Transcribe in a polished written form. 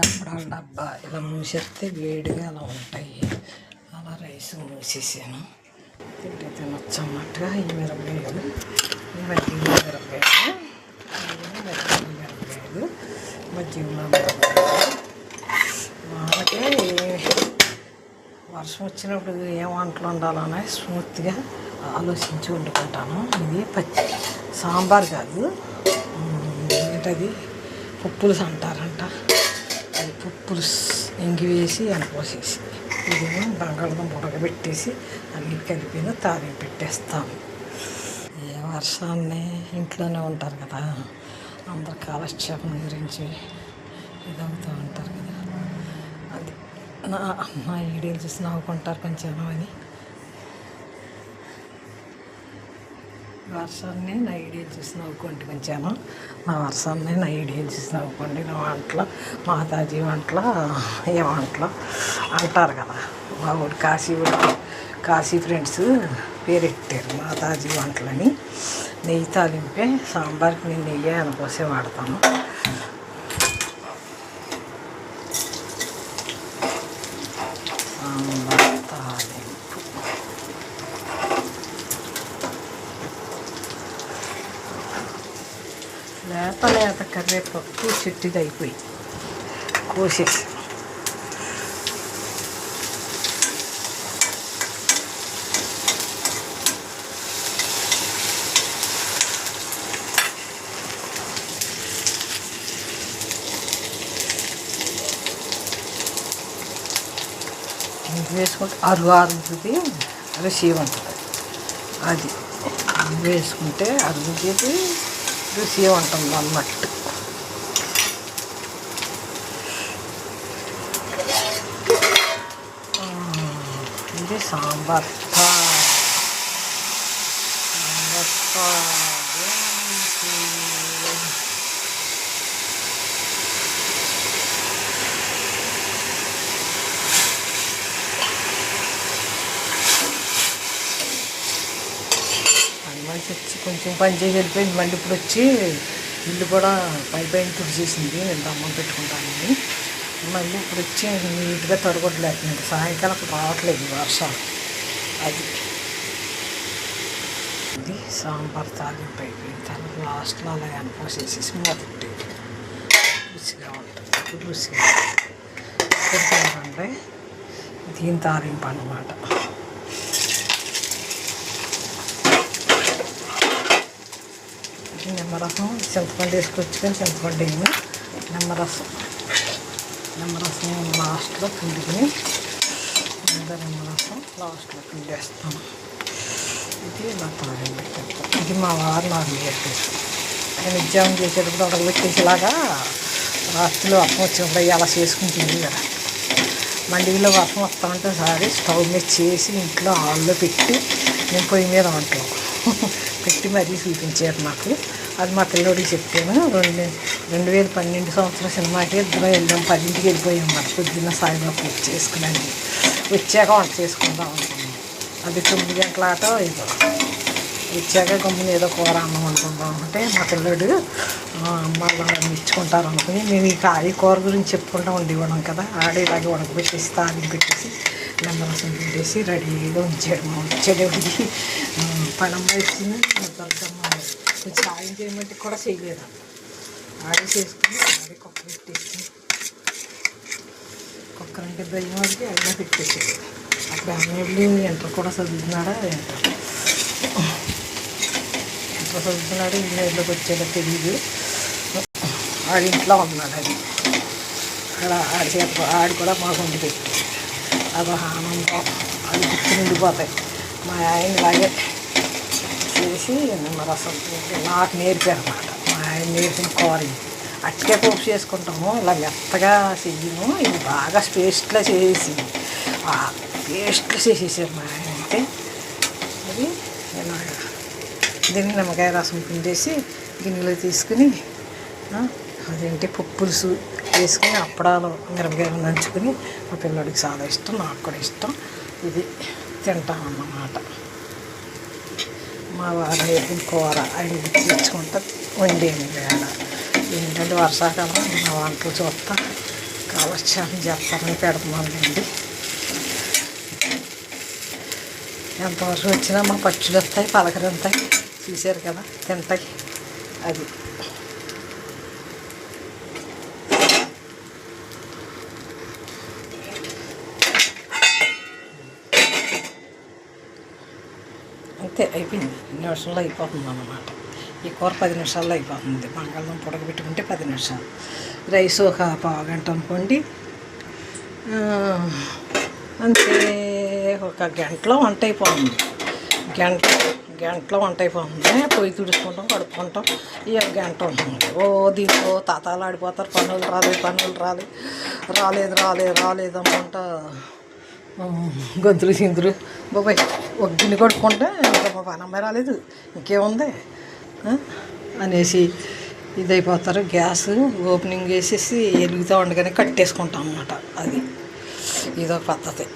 అప్పడాల డబ్బా ఇలా మూసేస్తే వేడిగా అలా ఉంటాయి. అలా రైస్ మూసేసాను. తింటే తినొచ్చు అన్నట్టుగా ఈ మిరపకాయలు, ఈ మజ్జిగ మిరపకాయలు, మిరపకాయలు, మజ్జిగలో మిరపకాయలు. వాళ్ళకే వర్షం వచ్చినప్పుడు ఏం వంటలు వండాలనే స్మూత్గా ఆలోచించి వండుకుంటాను. ఇది సాంబార్ కాదు, ఏంటది పులుసు అంటారంట. అది పులుసు ఇంగి వేసి ఎనపోసేసి ఇదేమో బంగాళదుంప ఉడకబెట్టేసి అన్ని కలిపిన తాలింపు పెట్టేస్తాము. ఏ వర్షాన్ని ఇంట్లోనే ఉంటారు కదా, అందరు కాలక్షేపం గురించి ఇదవుతూ ఉంటారు కదా. అది నా వీడియోలు చూసి నవ్వుకుంటారు కొంచెం అని. వర్షాన్ని నా వీడియోలు చూసి నవ్వుకోండి కొంచెం. నా వర్షాన్ని నా వీడియోలు చూసి నవ్వుకోండి. నా వంటలు మాతాజీ వంటలు ఏ వంటలు అంటారు కదా. మా ఊరు కాశీ ఫ్రెండ్స్ పేరెట్టారు మాతాజీ వంటలని. నెయ్యి తాలింపే సాంబార్కి నేను నెయ్యి అనుకోసే వాడతాను. సాంబార్ తాలింపు లేత కరివేపప్పు చెట్టుది అయిపోయి కోసేసి వేసుకుంటే అరుగుతుంది, రుచి ఉంటుంది. అది వేసుకుంటే అరుగుతుంది, రుచి ఉంటుంది అన్నట్టు. ఇది సాంబార్ వచ్చి కొంచెం పని చేసి వెళ్ళిపోయింది. మళ్ళీ ఇప్పుడు వచ్చి ఇల్లు కూడా పైన తుడిచేసింది. నేను దమ్మం పెట్టుకుంటానని మళ్ళీ ఇప్పుడు వచ్చి నీట్గా తొడగొట్టలేకపోయింది. సాయంకాలం రావట్లేదు వర్షాలు. అది ఇది సాంబార్ తాలింపు అయిపోయింది. తర్వాత లాస్ట్లో అలా అనుకోసేసి మొదటి రుచిగా ఉంటుంది. ఇప్పుడు రుచిగా అంటే దీని తాలింపు అన్నమాట. నిమ్మరసం చింతపండు వేసుకొచ్చుకొని చింతపండు వేయను, నిమ్మరసం లాస్ట్లో పిండుకుని నిమ్మరసం లాస్ట్లో పిండేస్తాను. ఇది ఇలా తాలింపు పెట్టేస్తాను. ఇది మా వారు నాకు నేర్పేసి నేను ఉద్యోగం చేసేటప్పుడు ఉడకబెట్టేసేలాగా రాత్రిలో వర్షం వచ్చినప్పుడు అలా చేసుకుంటుంది కదా. మండిలో వర్షం వస్తూ ఉంటే సారి స్టవ్ మీద చేసి ఇంట్లో హాల్లో పెట్టి నేను పొయ్యి మీద వంటలు పెట్టి మరీ చూపించారు నాకు. అది మా పిల్లోడికి చెప్పాను. 2012 సంవత్సరం సినిమాకి ఇద్దరు వెళ్ళాం. 10ంటికి వెళ్ళిపోయాం. మరి పొద్దున్న సాయంత్రం పూజ చేసుకున్నాను. వచ్చాక వంట చేసుకుందాం అనుకున్నాం. అది 9 గంటల ఆట ఇదో వచ్చాక గమ్మున ఏదో కూర అన్నం అనుకుందాం అంటే మా పిల్లోడు అమ్మాళ్ళు మెచ్చుకుంటారు అనుకుని మేము ఈ కూర గురించి చెప్పుకుంటూ ఉండేవాళ్ళం కదా. ఆడేలాగే ఉడకబెట్టేసి తాలింపు పెట్టేసి నిమ్మరసం పెట్టేసి రెడీగా ఉంచాడు. మా వచ్చేటప్పటికి పనమ్మ వచ్చింది, దొరకమ్మ కొంచెం సాయం చేయమంటే కూడా చేయలేదు. ఆడే చేసుకుని ఆడే కుక్క పెట్టేసి కుక్కర్ అంటే భయం అంటే అయినా పెట్టేసేది. అప్పుడు అన్నీ ఎంటర్ కూడా చదువుతున్నాడా ఎంటర్ చదువుతున్నాడు. ఇంట్లోకి వచ్చేదో తెలియదు. ఆడింట్లో ఉన్నాడు. అది అక్కడ ఆడి కూడా మాకు వండి పెట్టి అది ఆనందం. అది గుర్తు నిండిపోతాయి. మా ఆయన ఇలాగే చేసి నిమ్మరసం నాకు నేర్పారు అన్నమాట. మా ఆయన నేర్పిన కూర అట్టికే పోపు చేసుకుంటాము. ఇలా మెత్తగా చెయ్యము. ఇది బాగా పేస్ట్లో చేసి పేస్ట్లు చేసేసారు మా ఆయన. అయితే అది ఇలాగా దీన్ని నిమ్మకాయ రసం పిండేసి గిన్నెలో తీసుకుని అదేంటి పులుసు వేసుకుని అప్పడాలు మిరపకాయలు నంచుకుని మా పిల్లడికి చాలా ఇష్టం, నాకు కూడా ఇష్టం. ఇది తింటామన్నమాట. మా వారు వేసిన కూర ఆయన తెచ్చుకుంటా వండేది వేళ. ఎందుకంటే వర్షాకాలం మా వంటలు చూస్తా కాలక్షేపం చేస్తామని పెడుతున్నానండి. ఎంతవరకు వచ్చినా మా పచ్చులు వస్తాయి, పలకరింతాయి, చూశారు కదా, తింటాయి. అది అంతే, అయిపోయింది. 2 నిమిషాల్లో అయిపోతుంది అన్నమాట. ఈ కూర 10 నిమిషాల్లో అయిపోతుంది. బంగాళదుంప ఉడకబెట్టుకుంటే 10 నిమిషాలు, రైస్ ఒక పావు గంట అనుకోండి. అంతే, ఒక గంటలో వంట అయిపోతుంది. గంటలో వంట అయిపోతుంది. పొయ్యి తుడుచుకుంటాం, కడుక్కుంటాం, ఇక గంట ఉంటుంది. దీంట్లో తాతాలాడిపోతారు. పనులు రాలేదు అనుకుంటా గొంతులు సిందులు. బాబాయ్ ఒక గిన్నె కొడుకుంటే ఇంకా మా పని అమ్మాయి రాలేదు, ఇంకేముంది అనేసి ఇదైపోతారు. గ్యాస్ ఓపెనింగ్ వేసేసి ఎలుగుతూ ఉండగానే కట్టేసుకుంటాం అన్నమాట. అది ఇదొక పద్ధతి.